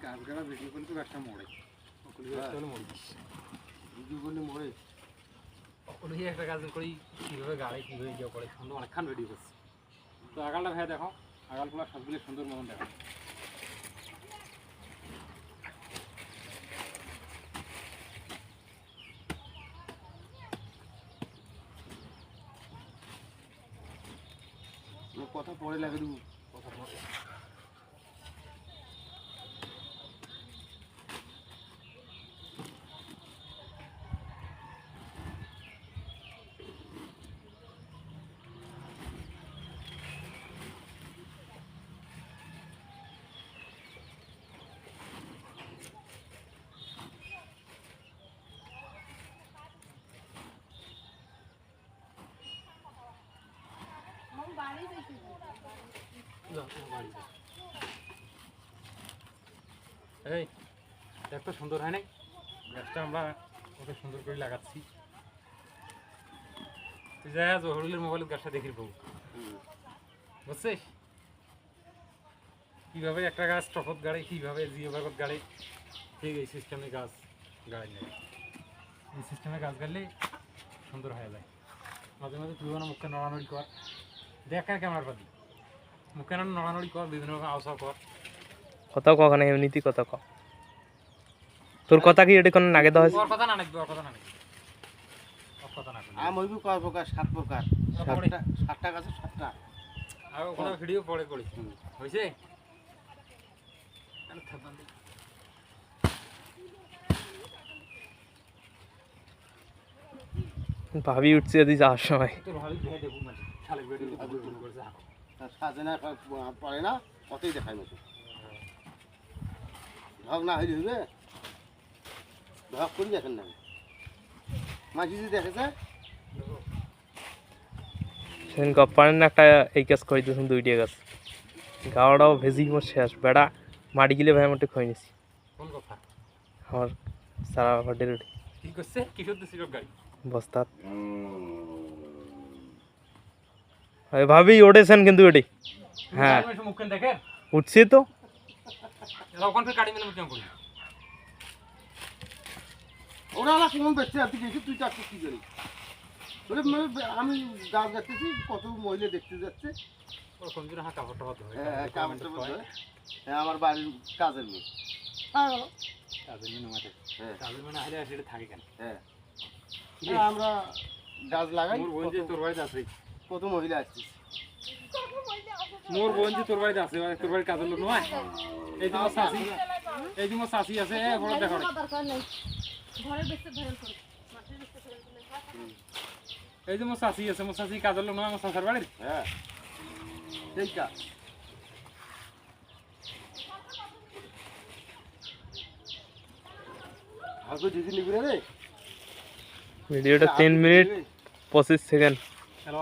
গাছ গাড়া ভিডিও করলে তো গাছটা মরে ভিডিও করলে মরে ওই একটা কাজ করি কীভাবে গাড়ি কীভাবে ইয়ে করে সুন্দর অনেকক্ষণ ভিডিও করছি তো আগালটা ভাই দেখো আগালগুলো সবগুলো সুন্দর মতন দেখো কথা পরে লাগে দেবো কথা পরে এই এত সুন্দর হয় নাই গাছটা আমরা কত সুন্দর করে লাগাচ্ছি তুই যা জহরুলের মোবাইলের গাছটা দেখি পাবো বুঝছিস কীভাবে একটা গাছ টপত গাড়ি কীভাবে জিও বাগত গাড়ি ঠিক এই সিস্টেমে গাছ গাড়ি নেয় এই সিস্টেমে গাছ গাড়লে সুন্দর হয়ে যায় মাঝে মাঝে তুই মুখে নড়ানড়ি কর দেখা ক্যামেরার পাতি মুখে নড়ানড়ি কর বিভিন্ন রকম আওসা কর কথা কখনো এমনিতেই কথা ক তোর কথা কি এটা কোনো নাগে দেওয়া ওর কথা না নাকি ওর কথা না নাকি ওর কথা না আম হইব কয় প্রকার 7 প্রকার 7টা গাছে 7টা আর ওখানে ভিডিও পড়ে পড়ি হইছে ভাবি উঠছে যদি যাওয়ার সময় তোর ভাবি ভেয়ে দেখুন মানে শালে ভিডিও করছে সাজে না পড়ে না কতই দেখাই মতো ঢক না হইলে হইবে ঢক করি দেখেন না মাঝি যদি দেখেছে সেদিন গপ্পারের না একটা এই গাছ করে দিয়েছেন 2টা গাছ গাওয়াটাও ভেজি মোর শেষ বেড়া মাটি গিলে ভাই মোটে খই নিছি কোন কথা আমার সারা হোটেল কি করছে কিশোর সিরপ গাড়ি বস্তা ভাবি ওঠেছেন কিন্তু এটি হ্যাঁ মুখ দেখে উঠছি তো ওখান থেকে কাটি মেলে মুখ করি ওরা আলা কেমন বেঁচে আর তুই তুই চাচ্ছিস কি করি বলে আমি গাছ দেখতেছি কত মহিলা দেখতে যাচ্ছে ওরকম যেন হ্যাঁ কাপড় টাপড় ধরে হ্যাঁ আমার বাড়ির কাজের মেয়ে হ্যাঁ গেল কাজের মেয়ে মাঠে কাজের মেয়ে আসলে সেটা থাকে কেন হ্যাঁ আমরা গাছ লাগাই মোর বোন যে তোর বাড়িতে আছে কত মহিলা আসছিস মোর বোন যে তোর বাড়িতে আছে তোর বাড়ির কাজের লোক নয় এই যে মোর শাশি এই যে মোর শাশি আছে বড় দেখো এই যে মোর শাশি আছে মোর শাশি কাজের লোক নয় আমার শাশার বাড়ির হ্যাঁ ঠিক আছে আগে দিদি নিবি রে ভিডিওটা 3 মিনিট 25 সেকেন্ড হ্যালো